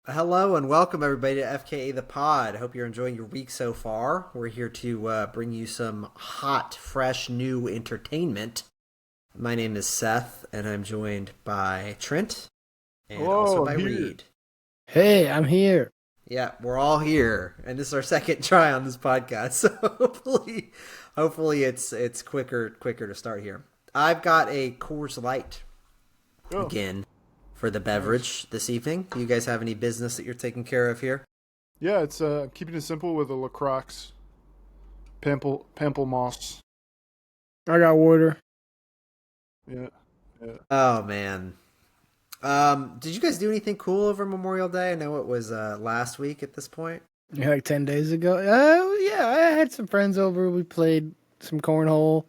Hello and welcome everybody to FKA the Pod. I hope you're enjoying your week so far. We're here to bring you some hot, fresh, new entertainment. My name is Seth, and I'm joined by Trent and also Hello, by I'm here. Reed. Hey, I'm here. Yeah, we're all here, and this is our second try on this podcast. So hopefully it's quicker to start here. I've got a Coors Light Oh, again for the nice. beverage this evening. Do you guys have any business that you're taking care of here? Yeah, it's keeping it simple with a LaCroix Pample Moss. I got water. Yeah, yeah. Oh man. Did you guys do anything cool over Memorial Day? I know it was last week at this point. Yeah, like 10 days ago. Yeah, I had some friends over. We played some cornhole,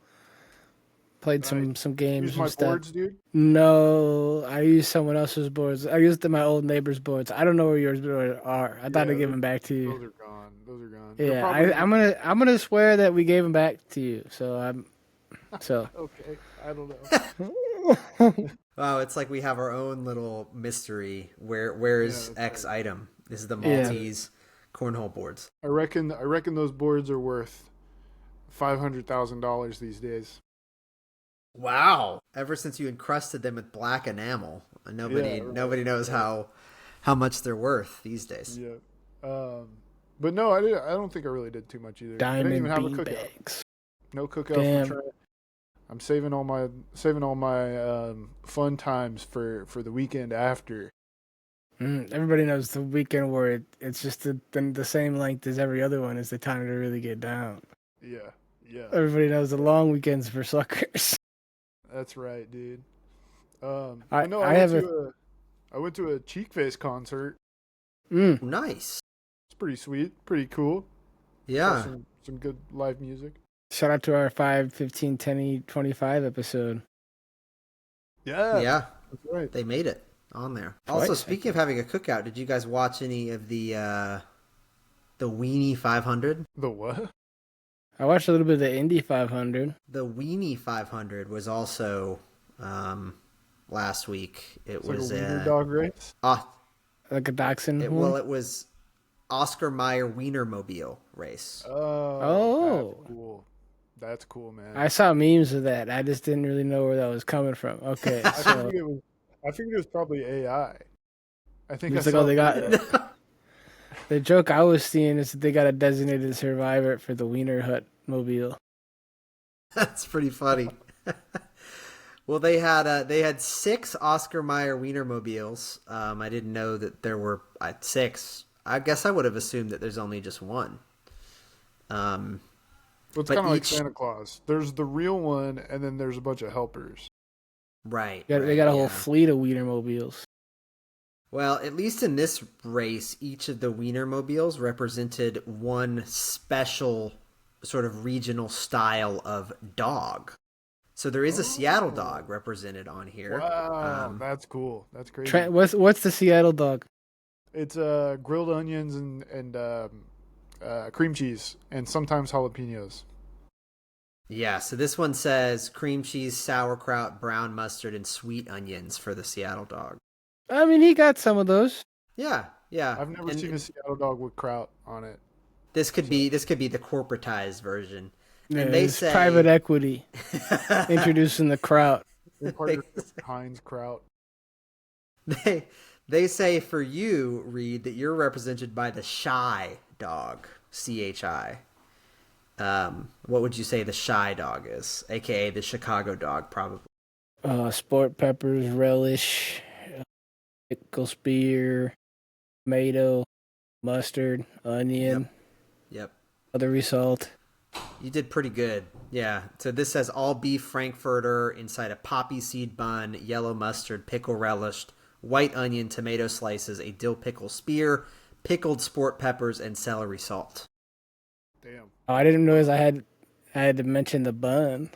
played Nice. some Use games, some my stuff. boards, dude. No, I used someone else's boards. I used my old neighbor's boards. I don't know where yours are. I thought Yeah, I'd give them back to you. those are gone. Those are gone. They're Yeah, probably I'm gonna swear that we gave them back to you. So. okay. I don't know. Oh, it's like we have our own little mystery. Where Yeah, is that's X right. item? This is the Yeah. Maltese cornhole boards. I reckon those boards are worth $500,000 these days. Wow. Ever since you encrusted them with black enamel, Yeah, right, nobody knows right. how much they're worth these days. Yeah. Um, but no, I don't think I really did too much either. I didn't even Diamond have a bean cookout. bags. No cookout for Damn. Trent. I'm saving all my fun times for the weekend after. Everybody knows the weekend where it's just the same length as every other one is the time to really get down. Yeah, yeah, Everybody knows the long weekends for suckers. that's right, dude. I But no, I have a I went to a Cheek Face concert. mm, Nice. It's pretty sweet, pretty cool. Saw Yeah. some good live music. shout out to our 5, 15, 10, 25 episode. Yeah, Yeah. that's right. They made it on there. Twice, Also, I speaking of think. having a cookout, did you guys watch any of the Weenie 500? The what? I watched a little bit of the Indy 500. The Weenie 500 was also last week. It It's like a was wiener dog race. uh Like a dachshund one. it was Oscar Mayer Wienermobile race. Oh, that's Oh, cool. That's cool, man. I saw memes of that. I just didn't really know where that was coming from. Okay, I so figured it was. I figured it was probably AI. I think I it's like, oh, saw they a got video. the joke I was seeing is that they got a designated survivor for the Wiener Hut mobile. That's pretty funny. Well, they had six Oscar Mayer Wienermobiles. I didn't know that there were six. I guess I would have assumed that there's only just one. Um, Well, it's but kind of like each Santa Claus. There's the real one, and then there's a bunch of helpers. right, They right, got a whole yeah. fleet of Wienermobiles. Well, at least in this race, each of the Wienermobiles represented one special sort of regional style of dog. So there is a Seattle Oh, dog represented on here. wow, that's cool. That's crazy. Trent, what's the Seattle dog? It's grilled onions and cream cheese, and sometimes jalapenos. Yeah, so this one says cream cheese, sauerkraut, brown mustard, and sweet onions for the Seattle dog. I mean, he got some of those. Yeah, yeah, I've never seen a and Seattle dog with kraut on it. So this could be the corporatized version. Yeah, And they it's private say equity introducing the crowd. in they, partnership with Heinz Kraut. they they say for you, Reed, that you're represented by the shy dog, CHI. What would you say the shy dog is, aka the Chicago dog, probably? Sport peppers, relish, pickle spear, tomato, mustard, Yep, onion, yep. other salt. You did pretty good. Yeah. So this says all beef frankfurter inside a poppy seed bun, yellow mustard, pickle relish, white onion, tomato slices, a dill pickle spear, pickled sport peppers, and celery salt. Damn. Oh, I didn't realize I had to mention the bun.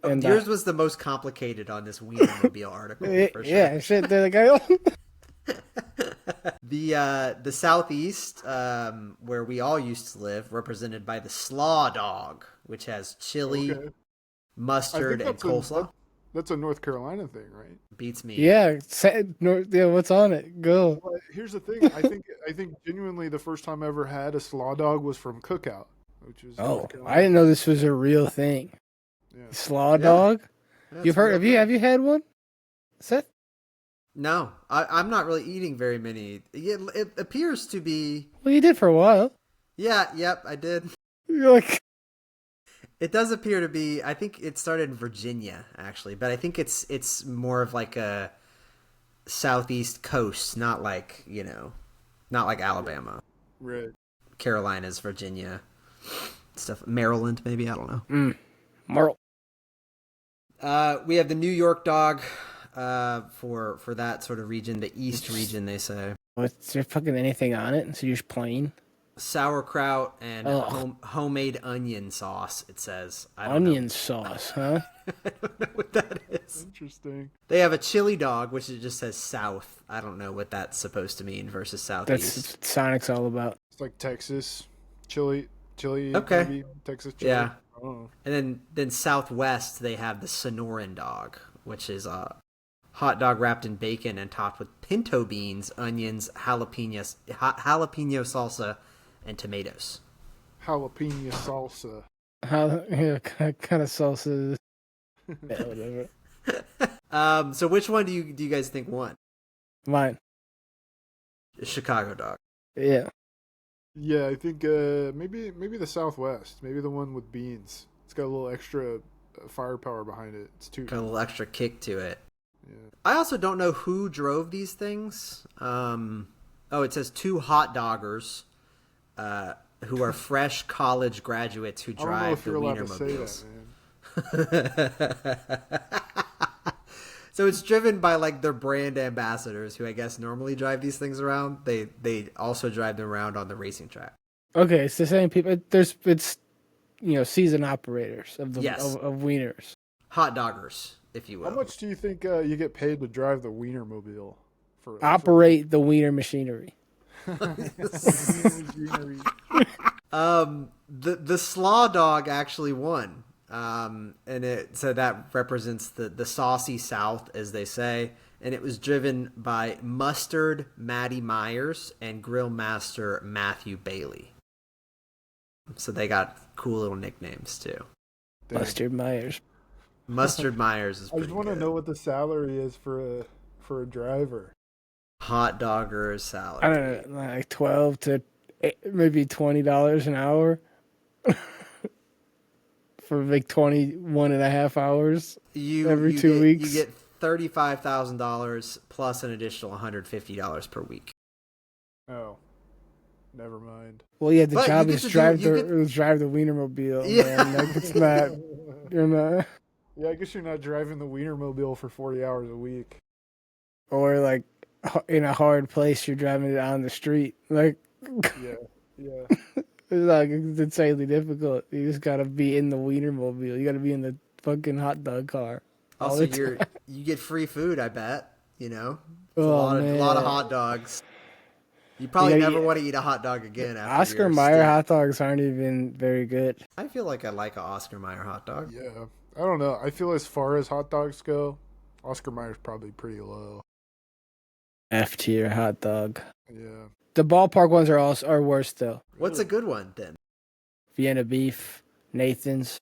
Oh, And yours was the most complicated on this Wienermobile article for sure. yeah, shit. They're like, oh. The southeast, where we all used to live, represented by the slaw dog, which has chili, Okay. I mustard, think and coleslaw. That's a North Carolina thing, right? Beats me. Yeah, what's on it? Go. But here's the thing. I think genuinely the first time I ever had a slaw dog was from Cookout, which is Oh, North I didn't Carolina. know this was a real thing. Yeah. Slaw Yeah. dog. That's You've heard? real Have you thing. have you had one, Seth? No, I'm not really eating very many. It appears to be. Well, you did for a while. Yeah, yep, I did. You're like, It does appear to be. I think it started in Virginia actually, but I think it's more of like a southeast coast, not like not like Alabama, Right. Carolinas, Virginia, stuff. Maryland, maybe, I don't know. Merle. We have the New York dog for that sort of region, the East region, they say. Is there fucking anything on it? So you're just plain Sauerkraut and Ugh. homemade onion sauce, it says. I don't onion sauce, huh? I don't know what that is. Interesting. They have a chili dog, which it just says South. I don't know what that's supposed to mean versus That's Southeast. what Sonic's all about. It's like Texas chili. Okay. Maybe Texas chili. Yeah. I don't know. And then Southwest, they have the Sonoran dog, which is a hot dog wrapped in bacon and topped with pinto beans, onions, jalapeno salsa, and tomatoes. Jalapeno salsa. How kind of salsa? Is yeah, whatever. So which one do you guys think won? Mine. Chicago dog. Yeah. Yeah, I think maybe the Southwest. Maybe the one with beans. It's got a little extra firepower behind it. It's too. Got a little extra kick to it. Yeah. I also don't know who drove these things. It says 2 hot doggers who are fresh college graduates who I don't know drive if the you're allowed to say Wienermobiles. that, man. So it's driven by like their brand ambassadors who I guess normally drive these things around. They also drive them around on the racing track. Okay, it's the same people. It's season operators of the Yes. of wieners. Hot doggers, if you will. How much do you think you get paid to drive the Wienermobile? For Operate the wiener machinery. machinery? The slaw dog actually won. So that represents the saucy South, as they say, and it was driven by Mustard Matty Myers and Grill Master Matthew Bailey. So they got cool little nicknames too. Damn. Mustard Myers. Mustard Myers is I pretty just want to good. know what the salary is for a driver. Hot dogger salad. I don't know, like $12 to maybe $20 an hour for like 21.5 hours. every 2 weeks. You get $35,000 plus an additional $150 per week. Oh, never mind. Well, yeah, the But job you is get to drive do- you drive the Wienermobile. Yeah. Man. Like it's not. You're not. Yeah, I guess you're not driving the Wienermobile for 40 hours a week. Or like in a hard place, you're driving it on the street. Like Yeah. it's insanely difficult. You just gotta be in the Wienermobile. You gotta be in the fucking hot dog car. all Also, the you get free food, I bet. It's Oh, a lot of man. hot dogs. You probably You never gotta want to eat a hot dog again after Oscar your Mayer stint. hot dogs aren't even very good. I feel like I like a Oscar Mayer hot dog. Yeah. I don't know. I feel as far as hot dogs go, Oscar Mayer's probably pretty low. F tier hot dog. Yeah. The ballpark ones are worse though. What's a good one then? Vienna beef, Nathan's,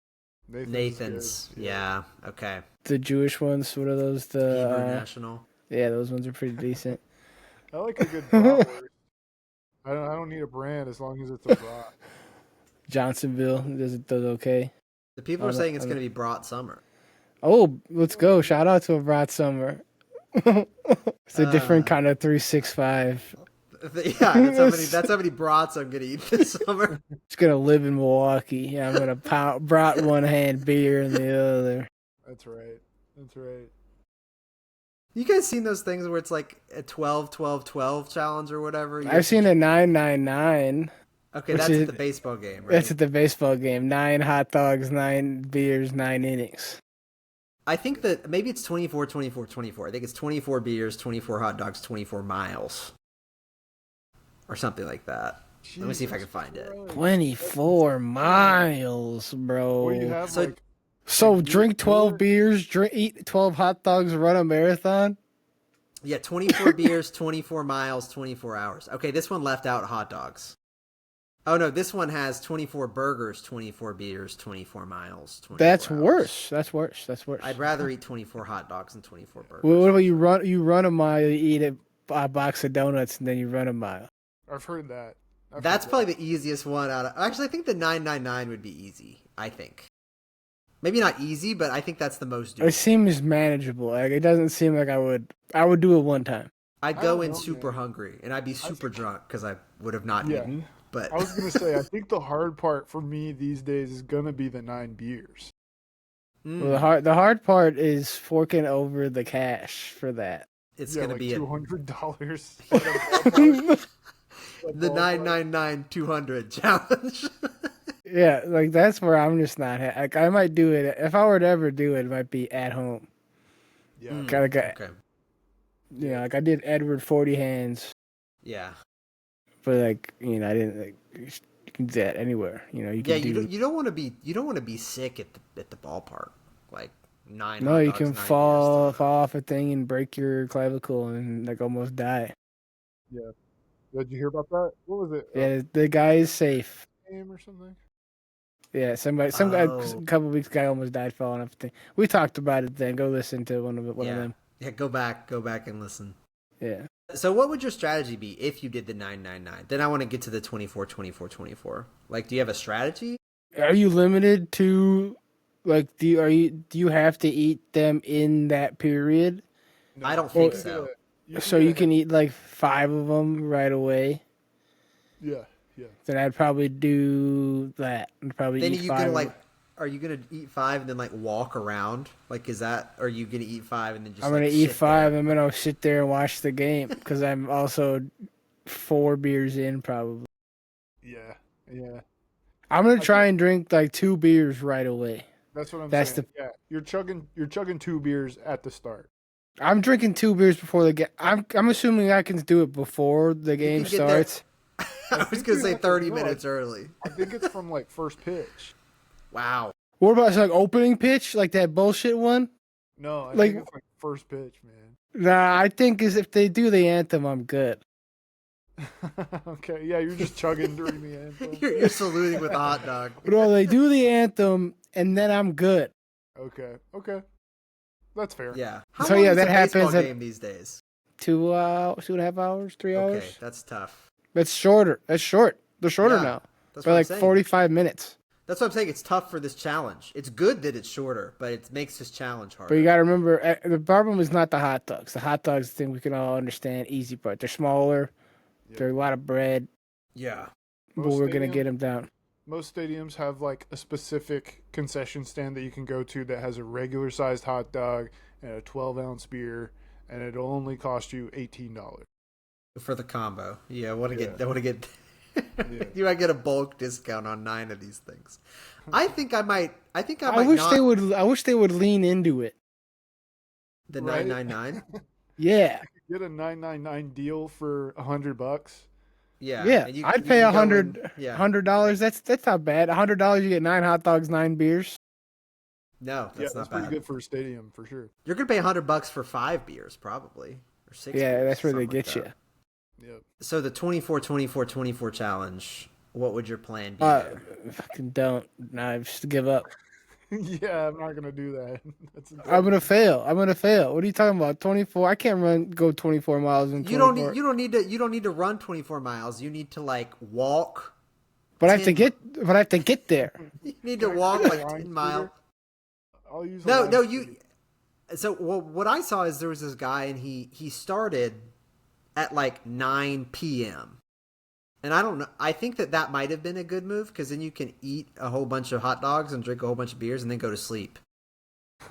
Nathan's. good. Yeah. Okay. the Jewish ones. What are those? Hebrew The National. yeah, those ones are pretty decent. I like a good bratwurst. I don't need a brand as long as it's a brat. Johnsonville does okay. The people are I'm- saying it's I'm- going to be brought summer. Oh, let's go! Shout out to a Brat Summer. It's a different kind of 365. Yeah, that's how many brats I'm going to eat this summer. Just gonna live in Milwaukee. Yeah, I'm gonna brat one hand, beer in the other. That's right. That's right. You guys seen those things where it's like a 12-12-12 challenge or whatever? I've seen a 999. Okay, which that's is- at the baseball game, right? That's at the baseball game. 9 hot dogs, 9 beers, 9 innings. I think that maybe it's 24-24-24. I think it's 24 beers, 24 hot dogs, 24 miles. Or something like that. Let me see if I can find it. 24 miles, bro. Well, you have So- like So Like, drink 12 beers, eat 12 hot dogs, run a marathon. Yeah, 24 beers, 24 miles, 24 hours. Okay, this one left out hot dogs. Oh no, this one has 24 burgers, 24 beers, 24 miles, 24 That's hours. worse. That's worse. That's worse. I'd rather eat 24 hot dogs than 24 burgers. What about you run? You run a mile, you eat a box of donuts, and then you run a mile. I've heard that. That's probably the easiest one out of... Actually, I think the 999 would be easy, I think. Maybe not easy, but I think that's the most doable. It seems manageable. Like it doesn't seem like I would do it one time. I'd I go don't in know, super man. hungry, and I'd be super drunk because I would have not Yeah. eaten. But I was gonna say, I think the hard part for me these days is gonna be the 9 beers. Well, the hard part is forking over the cash for that. it's Yeah, going to like be $200. the 999 200 challenge. Yeah, like that's where I'm just not. Like I might do it if I were to ever do it. It might be at home. Yeah, Okay. You know, like I did Edward 40 hands, Yeah. but like I didn't. Like, you can do that anywhere. You know, you Yeah, can do. you don't want to be sick at the ballpark. Like 9 No, hot you dogs, can 9 fall beers. off a thing and break your clavicle and like almost die. yeah. Did you hear about that? What was it? Yeah, the guy is safe. Game or something? Yeah, some guy Oh. a couple weeks ago almost died falling off a thing. We talked about it then. Go listen to one of Yeah. them. Yeah, go back and listen. Yeah. So what would your strategy be if you did the 999? Then I want to get to the 24 24 24. Like, do you have a strategy? Are you limited to like do you have to eat them in that period? No, I don't you think can so. get a- So get you a- can eat like 5 of them right away. Yeah, yeah. Then I'd probably do that. I'd probably Then are eat you 5. gonna like? Are you gonna eat 5 and then like walk around? Like, is that? Or are you gonna eat 5 and then just? I'm gonna like, eat sit 5 there? and then I'll sit there and watch the game because I'm also 4 beers in probably. Yeah, yeah. I'm gonna try and drink like 2 beers right away. That's what I'm That's saying. Yeah, you're chugging 2 beers at the start. I'm drinking 2 beers before the game. I'm assuming I can do it before the game can get there. starts. I was gonna you say have to 30 go. minutes early. I think it's from like first pitch. Wow. What about like opening pitch, like that bullshit one? No, I Like- think it's like first pitch, man. Nah, I think is if they do the anthem, I'm good. Okay, yeah, you're just chugging during the anthem. You're saluting with a hot dog. No, they do the anthem and then I'm good. Okay, that's fair. Yeah. How So, long yeah, is that a baseball happens at- game these days? 2.5 hours, 3 hours. Okay, that's tough. That's shorter. That's short. They're shorter Yeah, now. That's They're what I'm like saying. 45 minutes. That's what I'm saying. It's tough for this challenge. It's good that it's shorter, but it makes this challenge harder. But you got to remember, the problem is not the hot dogs. The hot dogs thing we can all understand, easy part. They're smaller. Yeah. They're a lot of bread, Yeah. but Most we're gonna stadiums- get them down. Most stadiums have like a specific concession stand that you can go to that has a regular sized hot dog and a 12-ounce beer, and it'll only cost you $18. For the combo. Yeah, I want to get. Yeah. I want to get. Yeah. You might get a bulk discount on 9 of these things. I think I might. I think I I might wish not. they would. I wish they would lean into it. The Right? 999. Yeah, Get a 999 deal for $100. Yeah. yeah. and you- I'd you pay can go in- $100. That's not bad. $100 you get 9 hot dogs, 9 beers. No, Yeah, that's that's not pretty bad. good for a stadium for sure. You're gonna pay $100 for 5 beers, probably, or 6. Yeah, beers, that's where they something like get you. that. Yep. So the 24, 24, 24 challenge. What would your plan be? Fucking there? don't. Nah, just give up. Yeah, I'm not gonna do that. That's I'm gonna fail. What are you talking about? 24. I can't go 24 miles in 24. You don't need to run 24 miles. You need to like walk. But I have to 10 get there. You need to walk use a like line 10 miles. I'll use a No, line no, scooter. you. So what I saw is there was this guy and he started at like 9 p.m. And I don't know. I think that might have been a good move because then you can eat a whole bunch of hot dogs and drink a whole bunch of beers and then go to sleep.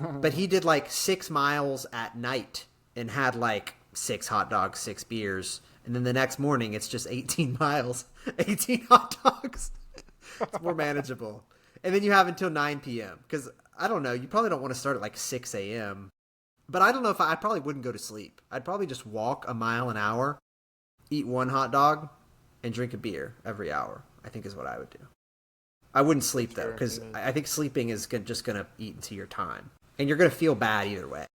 But he did like 6 miles at night and had like 6 hot dogs, 6 beers. And then the next morning it's just 18 miles, 18 hot dogs. It's more manageable. And then you have until 9 p.m. Because I don't know. You probably don't want to start at like 6 a.m. But I don't know if I probably wouldn't go to sleep. I'd probably just walk a mile an hour, eat 1 hot dog, and drink a beer every hour, I think is what I would do. I wouldn't sleep though, fair, because yeah. I think sleeping is just gonna eat into your time, and you're gonna feel bad either way.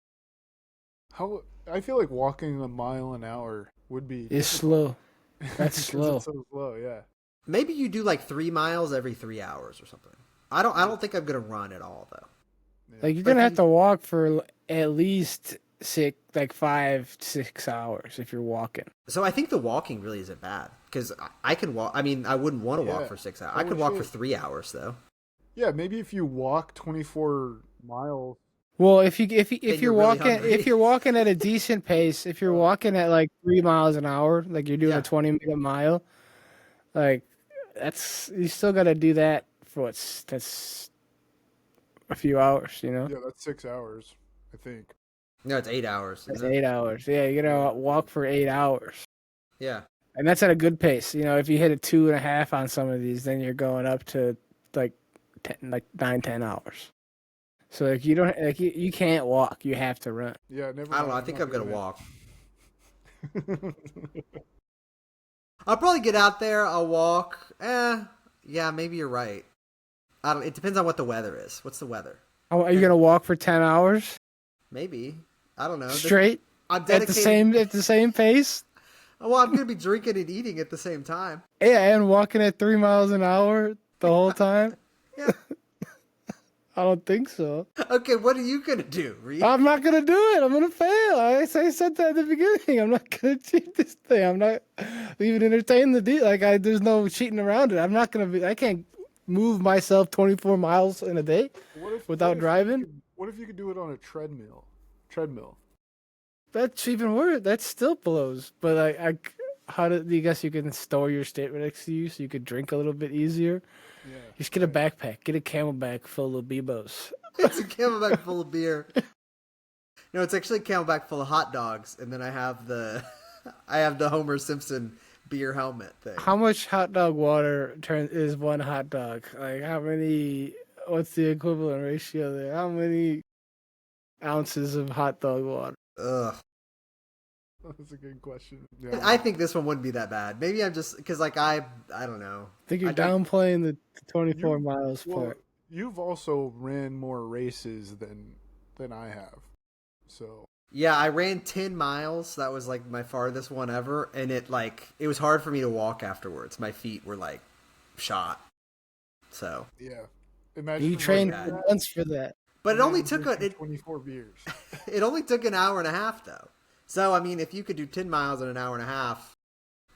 How I feel like walking a mile an hour would be It's difficult slow. That's because slow. it's so slow. Yeah. Maybe you do like 3 miles every 3 hours or something. I don't think I'm gonna run at all though. Like you're But gonna if have you- to walk for at least 5 6 hours if you're walking. So I think the walking really isn't bad because I can walk. I mean, I wouldn't want to walk Yeah. for 6 hours. I Holy could walk for shit. 3 hours though. Yeah, maybe if you walk 24 miles. Well, if you're you're really walking hungry. if you're walking at a decent pace, if you're walking at like 3 miles an hour, like you're doing Yeah. a 20-minute mile, like that's you still got to do that for that's a few hours, you know. Yeah, that's 6 hours, I think. No, it's 8 hours. That's Isn't it? 8 hours. Yeah, you're gonna walk for 8 hours, Yeah. and that's at a good pace. You know, if you hit a 2.5 on some of these, then you're going up to like 9 10 hours. So like you don't like you can't walk. You have to run. Yeah, never. I don't know. I mind, think not I'm gonna doing walk. it. I'll probably get out there. I'll walk. Yeah, maybe you're right. I don't. It depends on what the weather is. What's the weather? Are you gonna walk for 10 hours Maybe. I don't know. straight I'm at dedicated. the same pace? Well, I'm gonna be drinking and eating at the same time. Yeah, and walking at 3 miles an hour the whole time? Yeah. I don't think so. Okay, what are you gonna do, Reed? I'm not gonna do it. I'm gonna fail. I said that at the beginning. I'm not gonna cheat this thing. I'm not even entertain the deal. Like there's no cheating around it. I'm not gonna be. I can't move myself 24 miles in a day without driving. What if you could do it on a treadmill? Treadmill. That's even worse. That still blows. But how do you guess you can store your statement next to you so you could drink a little bit easier? Yeah. Just get a backpack. Get a camelback full of Bebos. It's a camelback full of beer. No, it's actually a camelback full of hot dogs, and then I have the Homer Simpson beer helmet thing. How much hot dog water is one hot dog? Like how many? What's the equivalent ratio there? How many ounces of hot dog water? Ugh. That's a good question. Yeah. I think this one wouldn't be that bad. Maybe I'm just because like I don't know. I think you're I don't- downplaying the 24 You- miles Well, part. you've also ran more races than I have. So Yeah, I ran 10 miles. That was like my farthest one ever, and it was hard for me to walk afterwards. My feet were like shot. So, yeah. Imagine You trained bad. months for that. but it only imagine took drinking 24 beers. it only took an hour and a half though. So I mean, if you could do 10 miles in an hour and a half,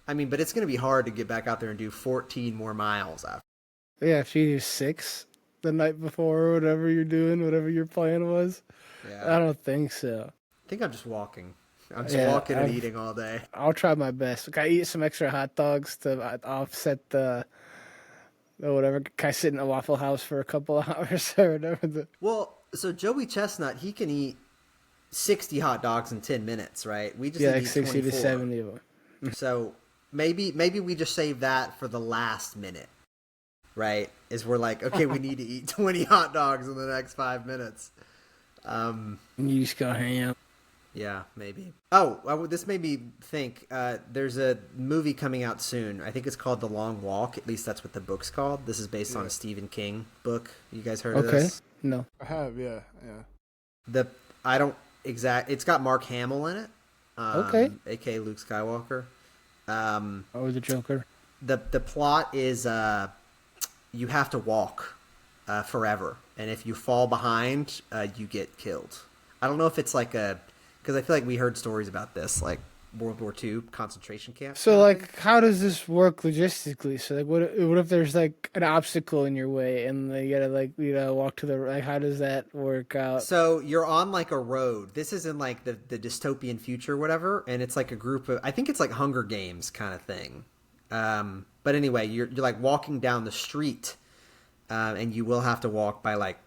I mean, but it's going to be hard to get back out there and do 14 more miles after. Yeah, if you do 6 the night before or whatever you're doing, whatever your plan was. Yeah, I don't think so. I think I'm just walking. I'm just Yeah, walking and I've- eating all day. I'll try my best. Can I eat some extra hot dogs to offset the whatever? Can I sit in a Waffle House for a couple of hours or whatever? Well, so Joey Chestnut, he can eat 60 hot dogs in 10 minutes, right? We just Yeah, need like to eat 60 to 24. 70 of them. So maybe we just save that for the last minute, right? Is we're like, okay, we need to eat 20 hot dogs in the next 5 minutes. And you just go ham. Yeah, maybe. Oh, this made me think. There's a movie coming out soon. I think it's called The Long Walk. At least that's what the book's called. This is based on a Stephen King book. You guys heard of Okay. this? No. I have, yeah. It's got Mark Hamill in it. Okay. aka Luke Skywalker. Or the Joker. The plot is you have to walk forever, and if you fall behind, you get killed. I don't know if it's like because I feel like we heard stories about this, like World War II concentration camp. So, like, how does this work logistically? So, like, what if there's like an obstacle in your way, and you gotta walk to the like? How does that work out? So you're on like a road. This is in like the dystopian future, or whatever, and it's like a group of. I think it's like Hunger Games kind of thing. But anyway, you're like walking down the street, and you will have to walk by like,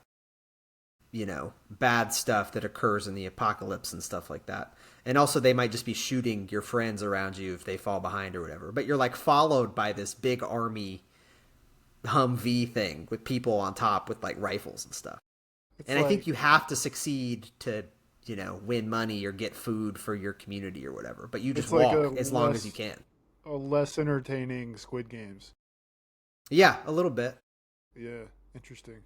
bad stuff that occurs in the apocalypse and stuff like that. And also they might just be shooting your friends around you if they fall behind or whatever. But you're like followed by this big army Humvee thing with people on top with like rifles and stuff. And I think you have to succeed to, win money or get food for your community or whatever. But you just It's like walk a as long less- as you can. A less entertaining Squid Games. Yeah, a little bit. Yeah, interesting.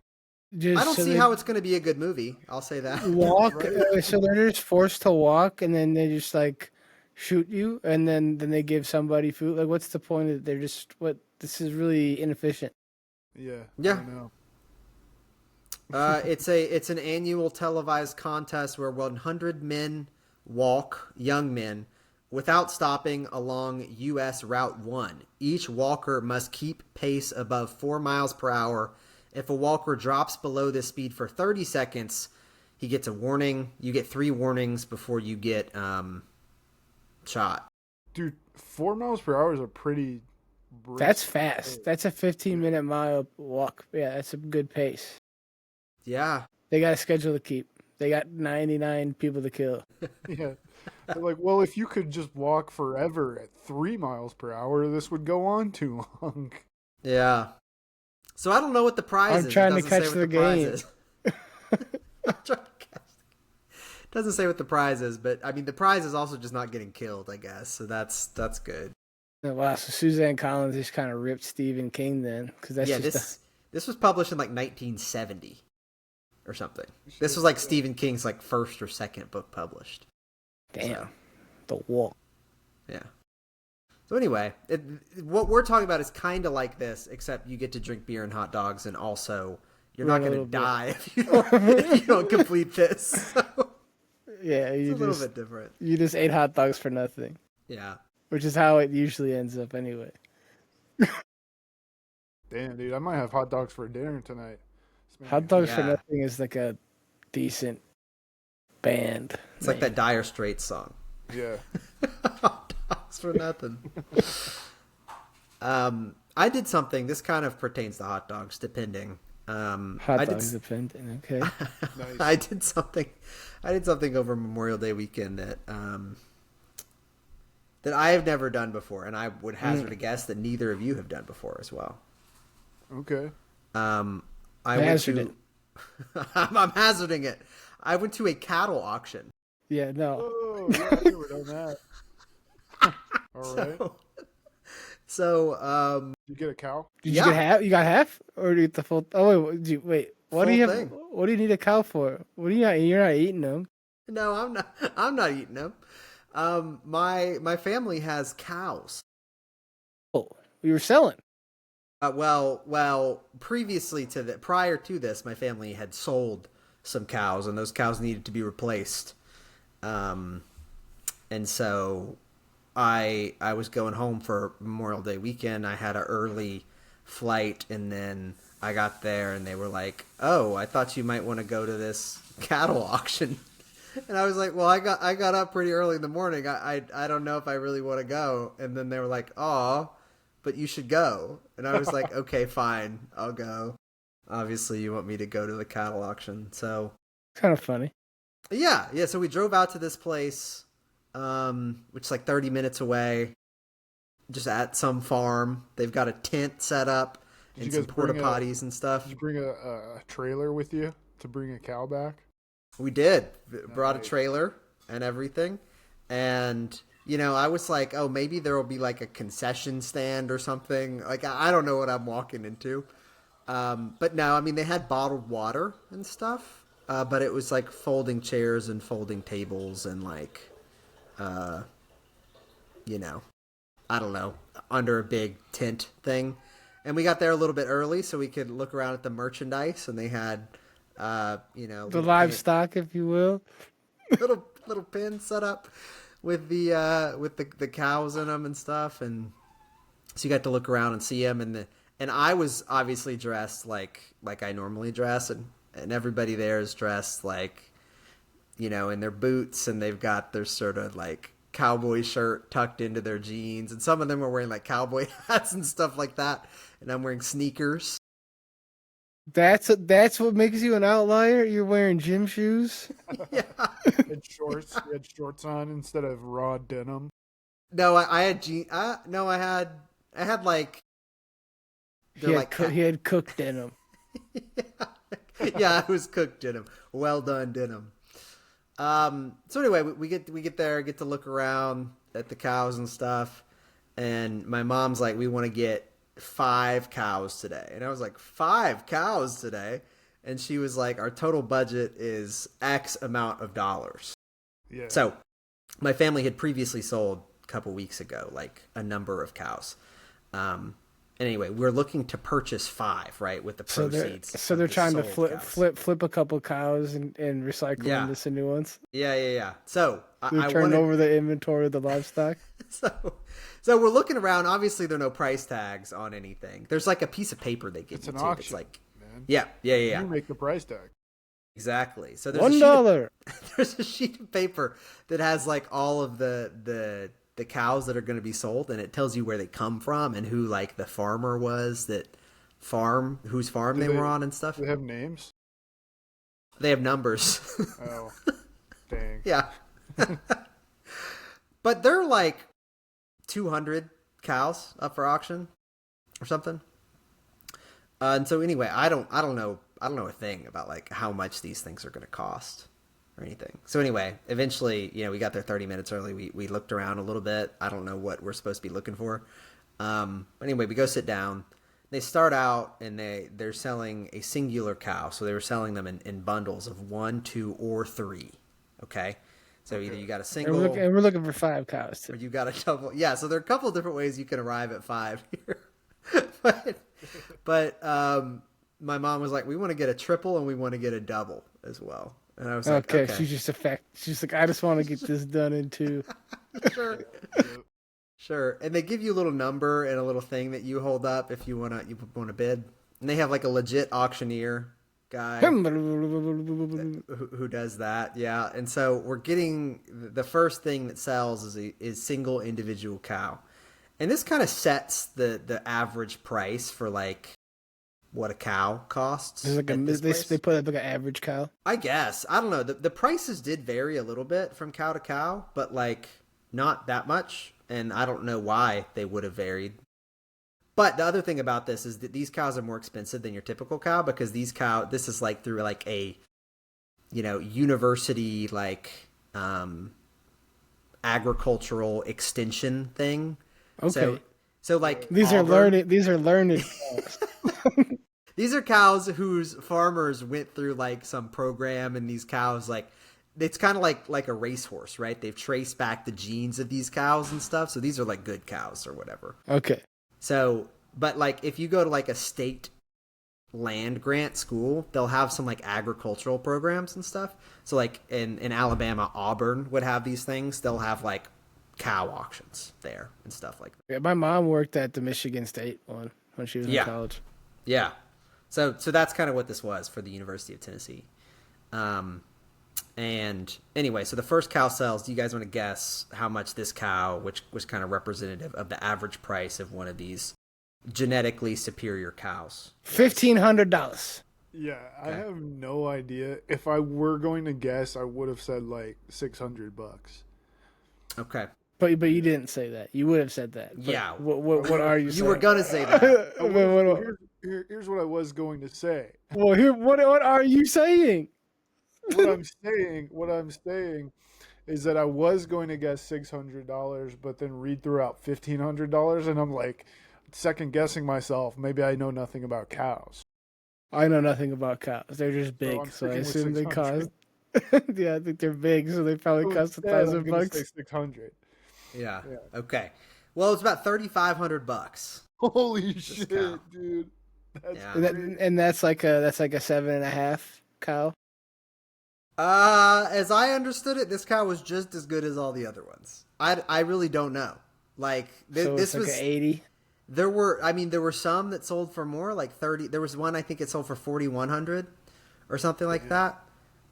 I Just don't so see they how it's going to be a good movie. I'll say that. walk. Right? So they're just forced to walk, and then they just like shoot you, and then they give somebody food. Like, what's the point of? They're just what? This is really inefficient. Yeah, I Yeah. don't know. It's an annual televised contest where 100 men walk, young men, without stopping along U.S. Route 1. Each walker must keep pace above 4 miles per hour. If a walker drops below this speed for 30 seconds, he gets a warning. You get 3 warnings before you get shot. Dude, 4 miles per hour is a pretty That's brisk fast. pace. That's a 15-minute mile walk. Yeah, that's a good pace. Yeah. They got a schedule to keep. They got 99 people to kill. Yeah. They're like, well, if you could just walk forever at 3 miles per hour, this would go on too long. Yeah. So I don't know what the prize I'm is. trying It to doesn't say catch what the prize game. is. I'm trying to catch. It doesn't say what the prize is, but I mean the prize is also just not getting killed, I guess. So that's good. Oh, wow, so Suzanne Collins just kind of ripped Stephen King then, because that's Yeah, just this was published in like 1970 or something. This was like Stephen King's like first or second book published. damn the walk. Yeah. So anyway, what we're talking about is kind of like this, except you get to drink beer and hot dogs, and also you're not Run a going to little bit. die if you don't complete this. So Yeah, it's you a little just bit different. you just ate hot dogs for nothing, Yeah. which is how it usually ends up anyway. Damn, dude, I might have hot dogs for dinner tonight. Hot dogs for Yeah. nothing is like a decent band. It's like name. that Dire Straits song. Yeah. Hot dogs for nothing. I did something. This kind of pertains to hot dogs, depending. Hot I dogs did, dependent. Okay. Nice. I did something. I did something over Memorial Day weekend that I have never done before, and I would hazard a guess that neither of you have done before as well. Okay. I went Hazard to. I'm hazarding it. I went to a cattle auction. Yeah, no. Oh, yeah, I never done that. All right. So, You get a cow? Did yeah. you get half? You got half, or do you get the full? Oh wait, wait. What do Full you have? thing. What do you need a cow for? What do you not? You're not eating them. no, I'm not. I'm not eating them. My family has cows. Oh, we were selling. Well, prior to this, my family had sold some cows, and those cows needed to be replaced. And so I was going home for Memorial Day weekend. I had an early flight, and then I got there, and they were like, "Oh, I thought you might want to go to this cattle auction." And I was like, "Well, I got up pretty early in the morning. I don't know if I really want to go." And then they were like, "Oh, but you should go." And I was like, "Okay, fine, I'll go." Obviously, you want me to go to the cattle auction, so Kind of funny. yeah. So we drove out to this place, which is like 30 minutes away, just at some farm. They've got a tent set up Did and you some guys porta bring potties and stuff. Did you bring a trailer with you to bring a cow back? We did. Brought a Nice. trailer and everything. And, I was like, oh, maybe there will be like a concession stand or something. Like, I don't know what I'm walking into. But no, I mean, they had bottled water and stuff. But it was like folding chairs and folding tables and like, I don't know, under a big tent thing. And we got there a little bit early so we could look around at the merchandise. And they had, The little livestock, if you will. little pens set up with the cows in them and stuff, and so you got to look around and see them, and I was obviously dressed like I normally dress, and everybody there is dressed like, in their boots, and they've got their sort of like cowboy shirt tucked into their jeans, and some of them are wearing like cowboy hats and stuff like that, and I'm wearing sneakers. That's what makes you an outlier. You're wearing gym shoes. Yeah. You had shorts on instead of raw denim. No, I had no, I had like they're like He had cooked denim. yeah, it was cooked denim. Well done denim. So anyway, we get there, get to look around at the cows and stuff, and my mom's like, we want to get 5 cows today. And I was like, 5 cows today? And she was like, our total budget is X amount of dollars. Yeah. So my family had previously sold a couple weeks ago, like a number of cows. And anyway, we're looking to purchase 5, right, with the proceeds. So they're of the trying to sold cows. flip a couple cows and recycle Yeah. them into some new ones. Yeah. So They're I turning wanted, over the inventory of the livestock. so we're looking around. Obviously, there are no price tags on anything. There's like a piece of paper they give It's you an too. auction, It's like, man. yeah. You make the price tag. Exactly. So there's a sheet of, $1. there's a sheet of paper that has like all of the cows that are going to be sold, and it tells you where they come from and who like the farmer was whose farm Do they they- were on and stuff. Do they have names? They have numbers. Oh, dang. Yeah. But they're like 200 cows up for auction or something. And so anyway, I don't know a thing about like how much these things are going to cost or anything. So anyway, eventually, we got there 30 minutes early. We looked around a little bit. I don't know what we're supposed to be looking for. Anyway, we go sit down. They start out and they're selling a singular cow. So they were selling them in bundles of 1, 2, or 3. Okay. So either you got a And single we're looking for 5 cows or too. you got a double. Yeah. So there are a couple of different ways you can arrive at 5 here. but my mom was like, we want to get a triple and we want to get a double as well. And I was like, Okay, okay. she's like, I just want to get this done in 2. Sure. Yep. Sure. And they give you a little number and a little thing that you hold up if you want to bid. And they have like a legit auctioneer guy who does that. Yeah. And so we're getting the first thing that sells is single individual cow. And this kind of sets the average price for like what a cow costs. There's like at this place. they put up like an average cow. I guess. I don't know. The prices did vary a little bit from cow to cow, but like not that much. And I don't know why they would have varied. But the other thing about this is that these cows are more expensive than your typical cow because this is like through like a, university like agricultural extension thing. Okay. So like These are Auburn- learned cows. These are cows whose farmers went through like some program, and these cows like it's kind of like a racehorse, right? They've traced back the genes of these cows and stuff. So these are like good cows or whatever. Okay. So, but like if you go to like a state land grant school, they'll have some like agricultural programs and stuff. So like in Alabama, Auburn would have these things. They'll have like cow auctions there and stuff like that. Yeah, my mom worked at the Michigan State one when she was in college. Yeah. So that's kind of what this was for the University of Tennessee. And anyway, so the first cow sells. Do you guys want to guess how much this cow, which was kind of representative of the average price of one of these genetically superior cows? $1,500. Yeah, I Okay. have no idea. If I were going to guess, I would have said like $600. Okay. But you didn't say that. You would have said that. But Yeah. What are you You saying? were gonna say that. Here's what I was going to say. Well, here, what are you saying? What I'm saying is that I was going to guess $600, but then read throughout $1,500, and I'm like second guessing myself. Maybe I know nothing about cows. I know nothing about cows. They're just big, I'm so I sticking with assume they 600. cost. Yeah, I think they're big, so they probably cost Instead, I'm gonna $1,000. say 600. Yeah. Yeah. Okay. Well, it's about $3,500. Holy shit, cow. dude! That's Yeah. crazy. And that's like a 7.5 cow. As I understood it, this cow was just as good as all the other ones. I really don't know. Like So this it's like was an 80. there were some that sold for more, like 30. There was one I think it sold for 4,100 or something like that.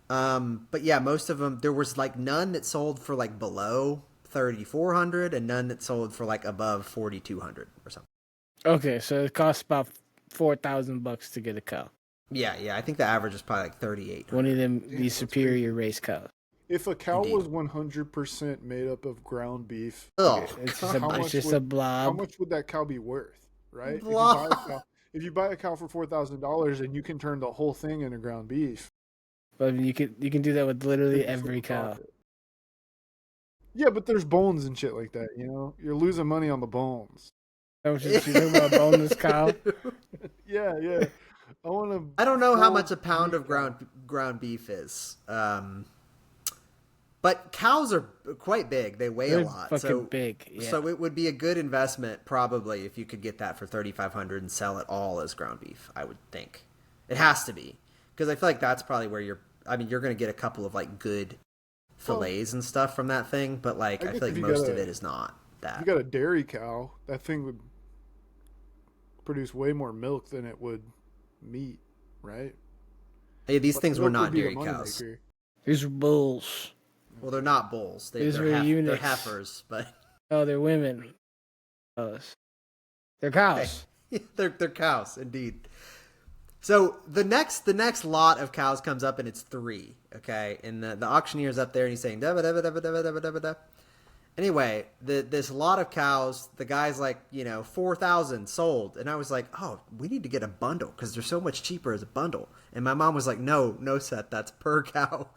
But yeah, most of them there was like none that sold for like below 3,400 and none that sold for like above 4,200 or something. Okay, so it costs about $4,000 to get a cow. Yeah, I think the average is probably like 3,800. One of them, Damn, these that's superior race cows. If a cow Indeed. was 100% made up of ground beef, Oh, It's God. just, How it's much just would- a how blob. much would that cow be worth? Right? Blah. If you buy a cow for $4,000, and you can turn the whole thing into ground beef. But you can do that with literally It's every a cow. profit. Yeah, but there's bones and shit like that. You know, you're losing money on the bones. That was just you talking about a boneless cow. Yeah. I want to. I don't know how much a pound of ground beef is. But cows are quite big. They weigh They're a lot. fucking So big. Yeah. so it would be a good investment probably if you could get that for $3,500 and sell it all as ground beef, I would think. It has to be. Because I feel like that's probably where you're going to get a couple of like good fillets and stuff from that thing, but like I feel like most of it is not that. You got a dairy cow, that thing would produce way more milk than it would meat, right? Hey, these things were Milk not would be the dairy cows. moneymaker. These are bulls. Well, they're not bulls. These They're were they're eunuchs. heifers, but Oh, they're women. They're cows. they're cows indeed. So the next lot of cows comes up and it's 3. Okay, and the auctioneer's up there and he's saying da da da da da da da da. Anyway, this lot of cows, the guy's like, 4,000 sold, and I was like, oh, we need to get a bundle because they're so much cheaper as a bundle. And my mom was like, no, Seth, that's per cow.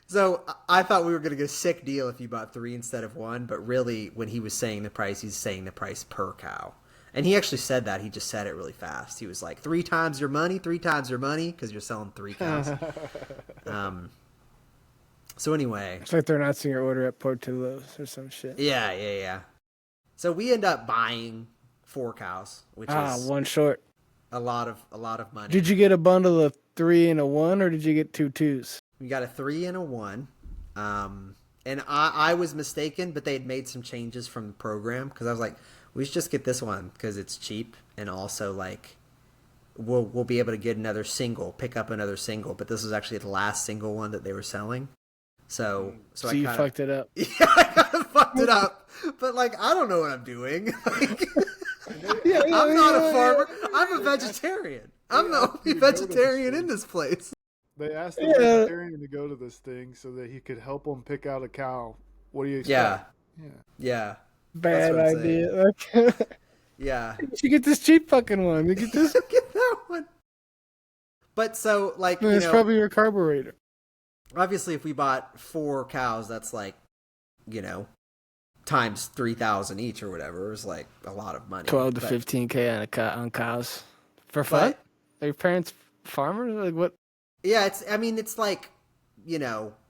So I thought we were going to get a sick deal if you bought 3 instead of 1, but really, when he was saying the price, he's saying the price per cow. And he actually said that. He just said it really fast. He was like, 3 times your money, because you're selling 3 cows. So anyway. It's like they're announcing your order at Portillo's or some shit. Yeah. So we end up buying 4 cows, which is one short. a lot of money. Did you get a bundle of 3 and a 1, or did you get 2 2s? We got a 3 and a 1. And I was mistaken, but they had made some changes from the program because I was like, we should just get this one because it's cheap, and also like we'll be able to get pick up another single. But this was actually the last single one that they were selling. So you fucked it up. Yeah, I kind of fucked it up. But like, I don't know what I'm doing. Like, I'm not a farmer. I'm a vegetarian. I'm the only vegetarian in this place. They asked the vegetarian to go to this thing so that he could help them pick out a cow. What do you expect? Yeah. Bad That's what I'm idea. Okay. Yeah. You should get this cheap fucking one. You get this. Get that one. But so, like, It's probably your carburetor. Obviously, if we bought 4 cows, that's like, times 3,000 each or whatever. It was like a lot of money. 12 to 15K on cows for fun. Are your parents farmers? Like what? Yeah, it's like,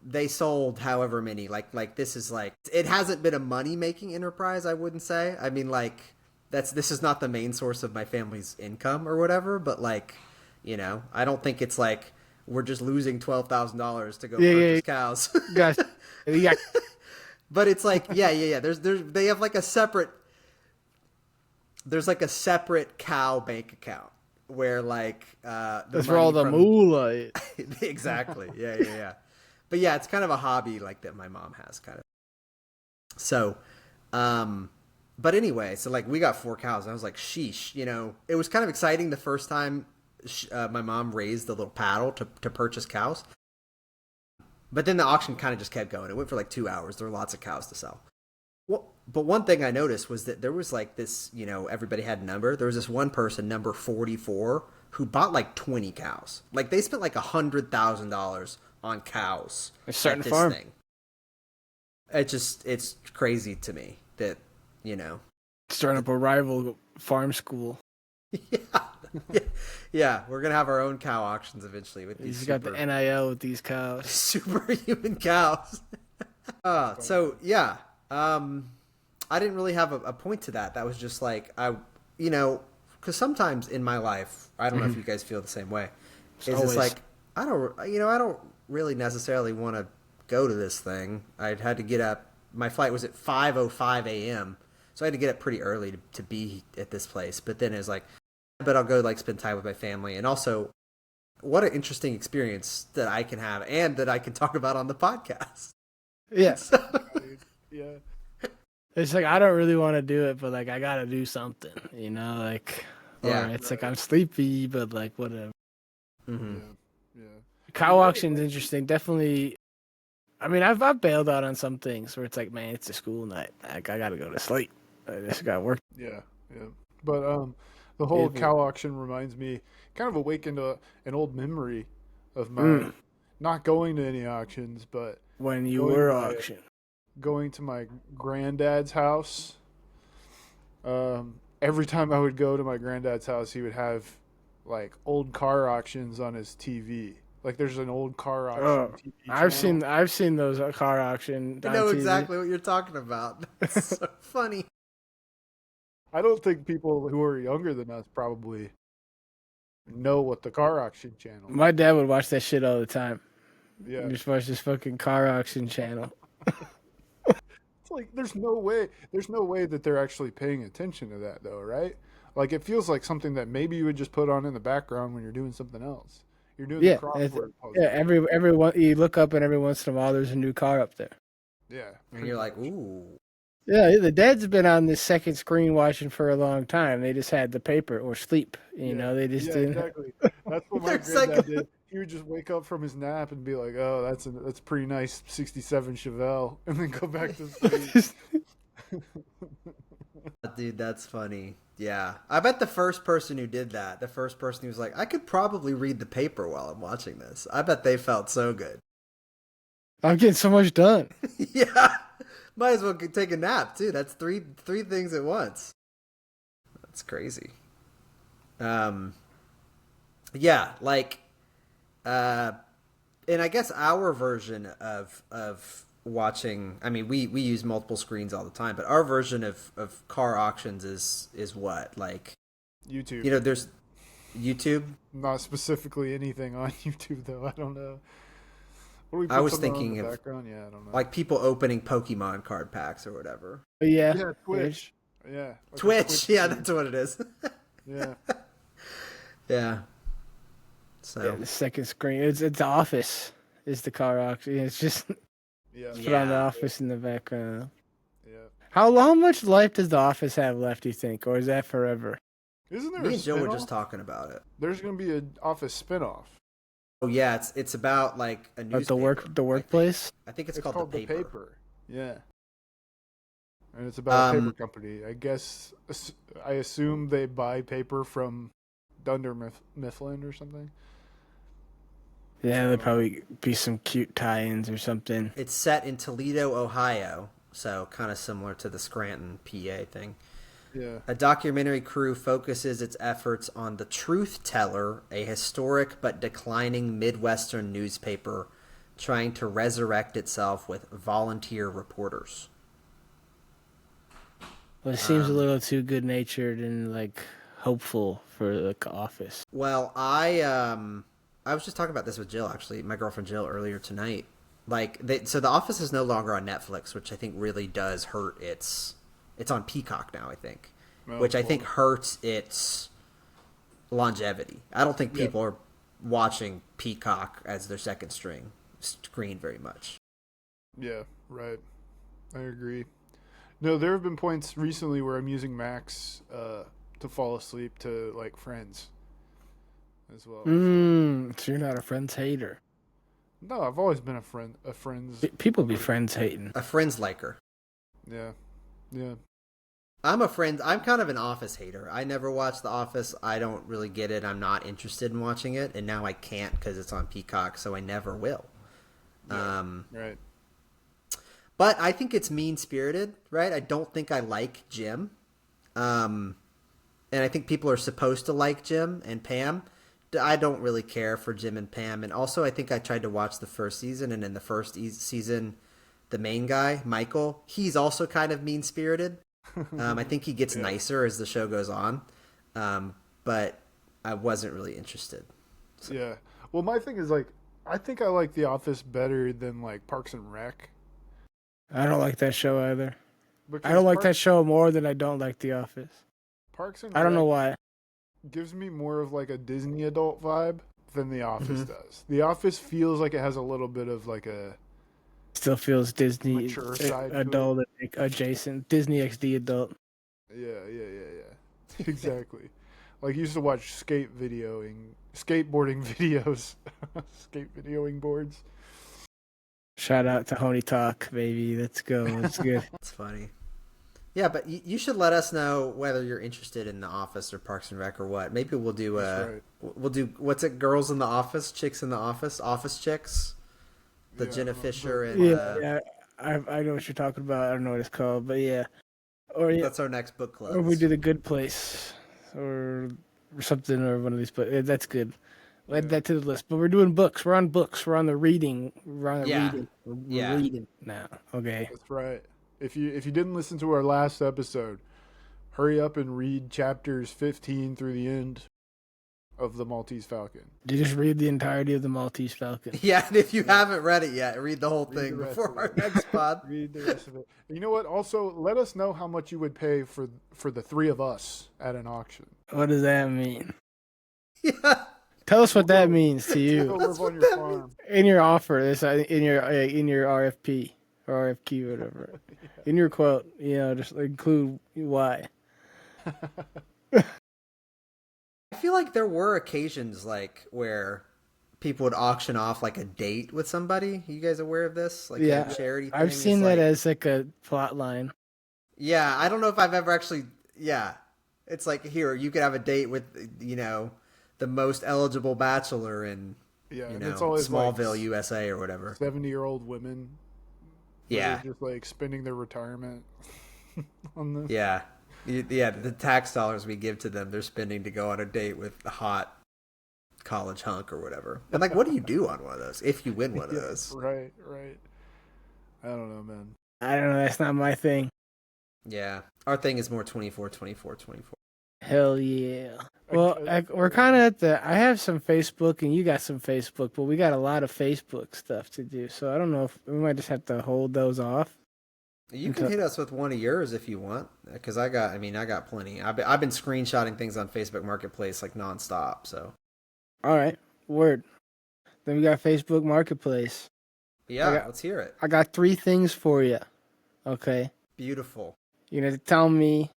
they sold however many. Like this is like, it hasn't been a money making enterprise. I wouldn't say. I mean, like this is not the main source of my family's income or whatever. But like, I don't think it's like we're just losing $12,000 to go purchase cows. Guys, yeah. But it's like, yeah. They have like a separate. There's like a separate cow bank account where like that's where all the moolah. Exactly. Yeah. But yeah, it's kind of a hobby like that my mom has kind of. So, but anyway, so like we got 4 cows. And I was like, sheesh. It was kind of exciting the first time my mom raised the little paddle to purchase cows. But then the auction kind of just kept going. It went for like 2 hours. There were lots of cows to sell. Well, but one thing I noticed was that there was like this, everybody had a number. There was this one person, number 44, who bought like 20 cows. Like they spent like $100,000 on cows. They're starting to farm. Thing. It's crazy to me that, starting up a rival farm school. Yeah, we're gonna have our own cow auctions eventually with these. He's got the NIL with these cows. Superhuman cows. So yeah, I didn't really have a point to that. That was just like because sometimes in my life, I don't know if you guys feel the same way. It's like I don't really necessarily want to go to this thing. I had to get up. My flight was at 5:05 a.m. So I had to get up pretty early to be at this place. But then it was like, but I'll go like spend time with my family. And also, what an interesting experience that I can have and that I can talk about on the podcast. Yeah. Yeah. It's like, I don't really want to do it, but like, I got to do something, like, yeah. It's like, I'm sleepy, but like, whatever. Mm-hmm. Yeah. Cow auction's interesting. Definitely. I mean, I've bailed out on some things where it's like, man, it's a school night. Like, I got to go to sleep. I just got to work. Yeah. But the whole cow auction reminds me, kind of awakened an old memory of my not going to any auctions, but when you were auctioned. Going to my granddad's house Every time I would go to my granddad's house, he would have like old car auctions on his TV. Like there's an old car auction Oh, TV I've channel. seen those car auction I on know TV. exactly what you're talking about. That's so funny. I don't think people who are younger than us probably know what the car auction channel is. My dad would watch that shit all the time. Yeah. Just watch this fucking car auction channel. It's like there's no way that they're actually paying attention to that though, right? Like it feels like something that maybe you would just put on in the background when you're doing something else. You're doing the Yeah, crossword puzzle. yeah. Every one you look up, and every once in a while, there's a new car up there. Yeah. And you're like, ooh. Yeah, the dad's been on this second screen watching for a long time. They just had the paper or sleep. You know, they just didn't. exactly. That's what my There's like granddad a- did. He would just wake up from his nap and be like, "Oh, that's a pretty nice '67 Chevelle," and then go back to sleep. Dude, that's funny. Yeah. I bet the first person who did that, the first person who was like, I could probably read the paper while I'm watching this. I bet they felt so good. I'm getting so much done. Yeah. Might as well take a nap too. That's three things at once. That's crazy. Yeah, like and I guess our version of watching, I mean, we use multiple screens all the time, but our version of car auctions is what? Like, YouTube. you know, there's YouTube. Not specifically anything on YouTube though. I don't know. What do we I put was something on thinking in the of background? Yeah, I don't know. like people opening Pokemon card packs or whatever. But yeah, yeah, Twitch. Yeah. Like a Twitch, yeah, stream. that's what it is. Yeah. Yeah. So Yeah, the second screen. It's The Office. Is the car auction? It's just Yeah. put on The Yeah. Office in the background. Yeah. How much life does The Office have left? Do you think, or is that forever? Isn't there me a and Joe were spinoff? just talking about it. There's going to be an Office spinoff. Oh yeah, it's about like a newspaper. Like the workplace. I think it's, It's called the paper. Yeah. And it's about a Um, paper company. I guess I assume they buy paper from Dunder Mifflin or something. Yeah, there'd probably be some cute tie-ins or something. It's set in Toledo, Ohio, so kind of similar to the Scranton, PA thing. Yeah. A documentary crew focuses its efforts on the Truth Teller, a historic but declining Midwestern newspaper trying to resurrect itself with volunteer reporters. Well, it seems a little too good-natured and like hopeful for the Office. Well, I was just talking about this with Jill, actually, my girlfriend Jill, earlier tonight. Like, so The Office is no longer on Netflix, which I think really does hurt its. It's on Peacock now, I think, Well, which I think hurts its longevity. I don't think people are watching Peacock as their second screen very much. Yeah, right. I agree. No, there have been points recently where I'm using Max to fall asleep to like Friends as well. So you're not a Friends hater. No, I've always been a Friends. People be Friends hating. A Friends liker. Yeah, yeah, I'm kind of an Office hater. I never watched The Office. I don't really get it. I'm not interested in watching it, and now I can't because it's on Peacock, so I never will. right. But I think it's mean-spirited, right? I don't think I like Jim. And I think people are supposed to like Jim and Pam. I don't really care for Jim and Pam. And also, I think I tried to watch the first season, and in the first season, the main guy, Michael, he's also kind of mean-spirited. I think he gets nicer as the show goes on. But I wasn't really interested. So. Yeah. Well, my thing is like, I think I like The Office better than like Parks and Rec. I don't like that show either. Because I don't like that show more than I don't like The Office. Parks and I don't Rec know why. gives me more of like a Disney adult vibe than The Office does. The Office feels like it has a little bit of like a Still feels Disney mature side to it. adult adjacent. Disney XD adult. Yeah. Exactly. Like you used to watch skateboarding videos, skate videoing boards. Shout out to Honey Talk, baby. Let's go. It's good. It's funny. Yeah, but you should let us know whether you're interested in The Office or Parks and Rec or what. Maybe we'll do right. we'll do what's it? Girls in the Office, Chicks in the Office, Office Chicks, Yeah, Jenna Fisher and Yeah, I know what you're talking about. I don't know what it's called, but yeah. Or yeah, That's our next book club. or we do The Good Place, or something, or one of these. But that's good. We'll add that to the list. But we're doing books. We're on books. We're on the reading. We're on the Yeah. reading. We're Yeah. reading now. Okay. That's right. If you didn't listen to our last episode, hurry up and read chapters 15 through the end of The Maltese Falcon. You just read the entirety of the Maltese Falcon. Yeah, and if you haven't read it yet, read the whole Read thing the rest before of our it. next pod. Read the rest of it. And you know what? Also, let us know how much you would pay for the three of us at an auction. What does that mean? Yeah. Tell us what that means to Go you live what on your that farm. in your offer. This in your RFP or RFQ, or whatever. In your quote, just include why. I feel like there were occasions like where people would auction off like a date with somebody. You guys aware of this? Like Yeah, a charity thing? I've It's seen that like- as like a plot line. Yeah, I don't know if I've ever actually. Yeah, it's like here you could have a date with the most eligible bachelor in Yeah, and it's always Smallville, like USA or whatever. 70-year-old women. that Yeah, are just like spending their retirement on this. yeah, yeah. The tax dollars we give to them, they're spending to go on a date with a hot college hunk or whatever. And like, what do you do on one of those if you win one of Yeah, those? right. I don't know, man. I don't know. That's not my thing. Yeah, our thing is more 24, 24, 24. Hell yeah. Well, we're kind of at the. I have some Facebook, and you got some Facebook, but we got a lot of Facebook stuff to do. So I don't know if we might just have to hold those off. You can hit us with one of yours if you want, because I got plenty. I've been screenshotting things on Facebook Marketplace like nonstop. So All right, word. Then we got Facebook Marketplace. yeah, let's hear it. I got 3 things for you. Okay, Beautiful. you're gonna tell me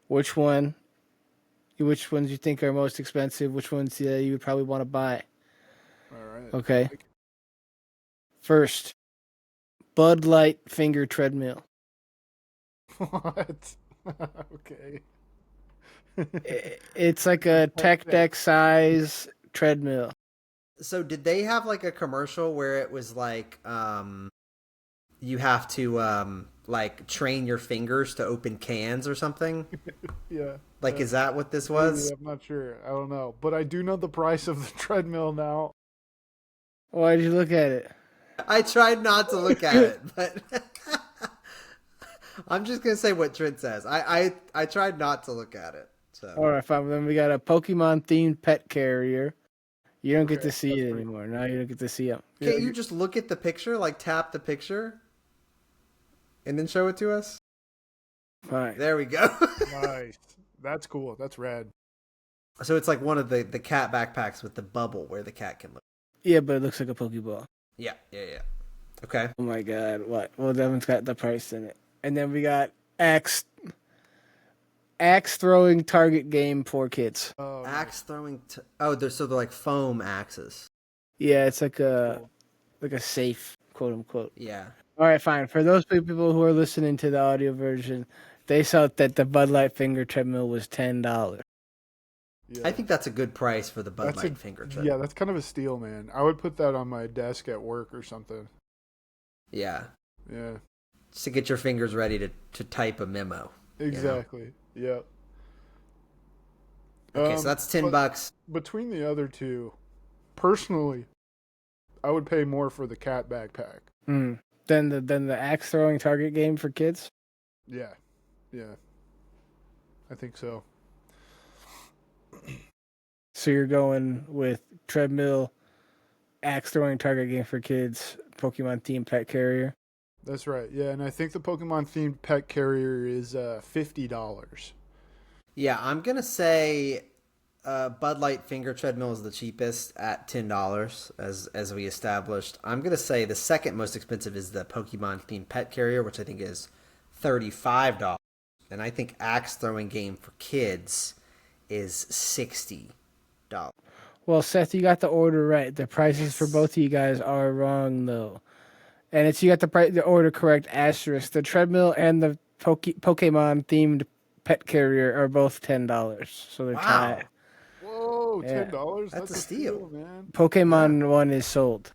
which ones you think are most expensive, which ones you would probably want to buy. All right. Okay. First, Bud Light finger treadmill. What? Okay. It's like a tech deck size treadmill. So did they have like a commercial where it was like you have to like train your fingers to open cans or something? Yeah. Like is that what this was? I'm not sure. I don't know. But I do know the price of the treadmill now. Why did you look at it? I tried not to look at it, but I'm just gonna say what Trent says. I tried not to look at it. So All right, fine. Then we got a Pokemon themed pet carrier. You don't get Okay, to see that's it pretty anymore. Now you don't get to see them. can't you just look at the picture, like tap the picture, and then show it to us? Fine. There we go. Nice. That's cool. That's rad. So it's like one of the cat backpacks with the bubble where the cat can look. Yeah, but it looks like a Pokeball. Yeah. Okay. Oh my god, what? Well, that one's got the price in it. And then we got axe throwing target game for kids. Oh, Axe throwing. They're like foam axes. Yeah, it's like Cool. a safe, quote unquote. Yeah. All right, fine. For those people who are listening to the audio version, they saw that the Bud Light finger treadmill was $10. yeah. I think that's a good price for the Bud That's Light finger trip. Yeah, that's kind of a steal, man. I would put that on my desk at work or something. Yeah. Yeah. Just to get your fingers ready to type a memo. Exactly. Yep. Okay, so that's $10. but between the other two, personally, I would pay more for the cat backpack. Then the axe throwing target game for kids. Yeah. I think so. So you're going with treadmill, axe throwing target game for kids, Pokemon themed pet carrier. That's right. Yeah, and I think the Pokemon themed pet carrier is $50. Yeah, I'm gonna say Bud Light finger treadmill is the cheapest at $10, as we established. I'm gonna say the second most expensive is the Pokemon themed pet carrier, which I think is $35, and I think axe throwing game for kids is $60. Well, Seth, you got the order right. The prices for both of you guys are wrong, though. And you got the order correct, asterisk. The treadmill and the Pokemon themed pet carrier are both $10. So they're Wow. tied. Whoa, Yeah. $10? That's a steal. man. Pokemon one is sold.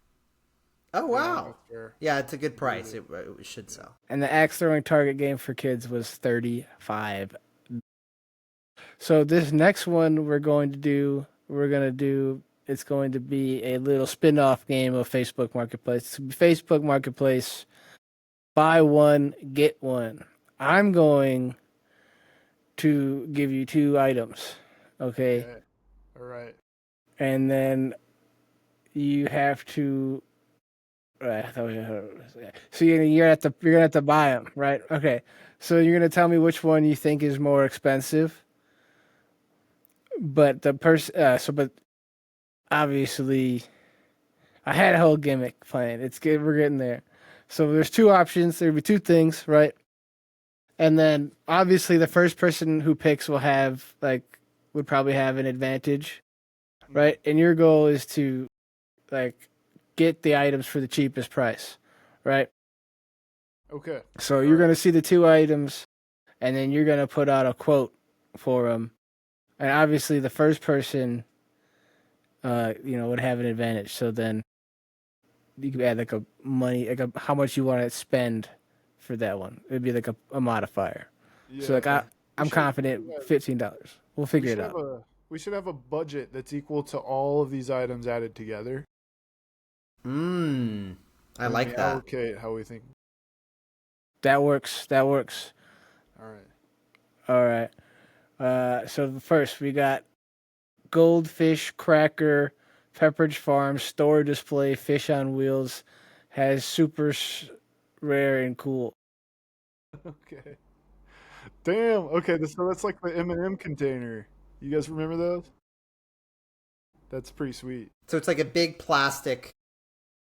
Oh wow. that's fair. Yeah, it's a good price. It should sell. And the axe throwing target game for kids was $35. So this next one we're going to do, it's going to be a little spin-off game of Facebook Marketplace. Facebook Marketplace, buy one, get one. I'm going to give you 2 items, okay? All right. And then you have to. So you're gonna have to buy them, right? Okay. So you're gonna tell me which one you think is more expensive. But the person, but obviously, I had a whole gimmick planned. It's good. We're getting there. So there's 2 options. There'll be 2 things, right? And then obviously the first person who picks would probably have an advantage, right? And your goal is to get the items for the cheapest price, right? Okay. So you're going to see the 2 items, and then you're going to put out a quote for them. And obviously the first person, would have an advantage. So then you could add how much you want to spend for that one. It'd be like a modifier. Yeah. So I'm confident $15. We'll figure it out. We should have a budget that's equal to all of these items added together. I like that. Allocate how we think. That works. All right. So first we got Goldfish Cracker, Pepperidge Farm store display, fish on wheels, has super rare and cool. Okay. Damn. Okay. So that's like the M&M container. You guys remember those? That's pretty sweet. So it's like a big plastic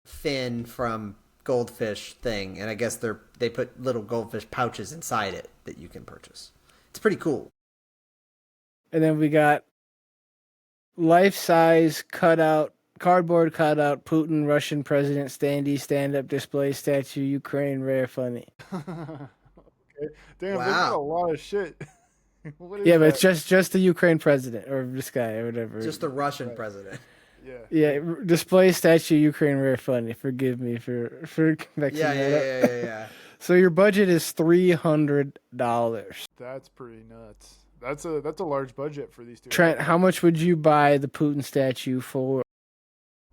fin from Goldfish thing, and I guess they put little goldfish pouches inside it that you can purchase. It's pretty cool. And then we got life-size cardboard cutout, Putin, Russian president, standee, stand-up display, statue, Ukraine, rare, funny. Okay. Damn, Wow. they got a lot of shit. What is Yeah, but that? it's just the Ukraine president, or this guy, or whatever. Just the Russian president. Yeah. Yeah, display, statue, Ukraine, rare, funny. Forgive me for mixing that up. Yeah. So your budget is $300. That's pretty nuts. That's a large budget for these 2. Trent, how much would you buy the Putin statue for?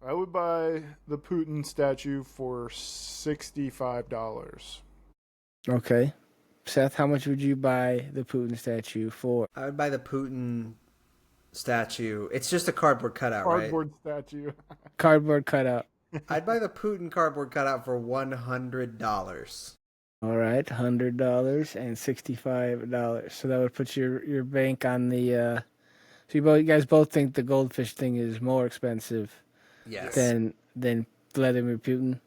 I would buy the Putin statue for $65. Okay. Seth, how much would you buy the Putin statue for? I would buy the Putin statue. It's just a cardboard cutout, Cardboard statue. Cardboard cutout. right? I'd buy the Putin cardboard cutout for $100. All right, $100 and $65. So that would put your bank on the. So you guys both think the goldfish thing is more expensive Yes. than Vladimir Putin.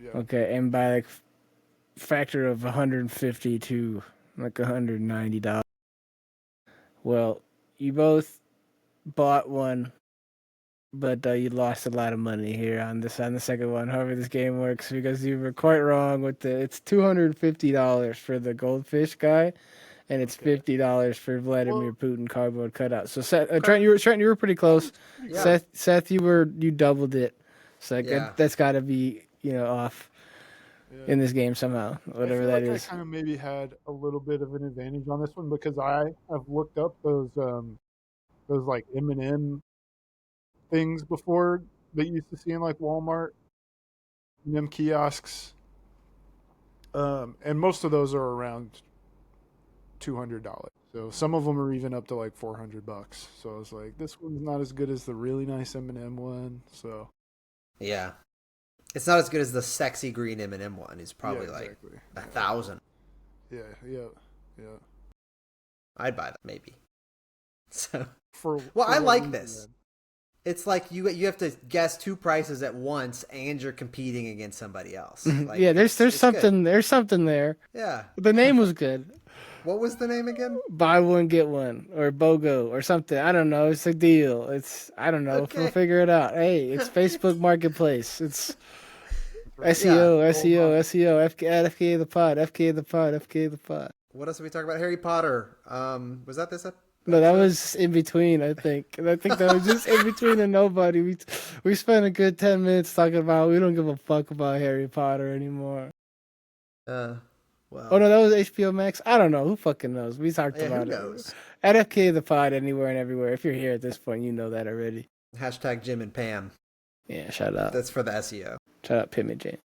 Yeah. Okay, and by like factor of 150 to like $190. Well, you both bought one, but you lost a lot of money here on the second one. However, this game works because you were quite wrong with it's $250 for the goldfish guy, and it's $50 for Vladimir Putin cardboard cutout. So Trent, you were pretty close. Yeah. Seth, you doubled it. So Yeah. that's got to be off in this game somehow, whatever that is. I kind of maybe had a little bit of an advantage on this one because I have looked up those like M&M things before that you used to see in like Walmart, M&M kiosks, and most of those are around $200. So some of them are even up to like $400. So I was like, this one's not as good as the really nice M&M one. So Yeah. It's not as good as the sexy green M&M one. It's probably like $1,000. Yeah. I'd buy that maybe. So Well, I like this. It's like you have to guess 2 prices at once, and you're competing against somebody else. Like, yeah, there's it's something good. there's something there. Yeah. The name was good. What was the name again? Buy one get one, or BOGO, or something. I don't know. It's a deal. I don't know. Okay. We'll figure it out. Hey, it's Facebook Marketplace. It's Right. SEO, Yeah. SEO, FKA the pod, FKA the pod, FKA the pod. What else did we talk about? Harry Potter. Was that this No, that was in between, I think. And I think that was just in between and nobody. We spent a good 10 minutes talking about we don't give a fuck about Harry Potter anymore. Well. Oh no, that was HBO Max. I don't know. Who fucking knows? We talked Yeah, about who it. knows? At FK the pod anywhere and everywhere. If you're here at this point, you know that already. Hashtag Jim and Pam. Yeah, shout out. That's for the SEO. Shout out Pim and Jane.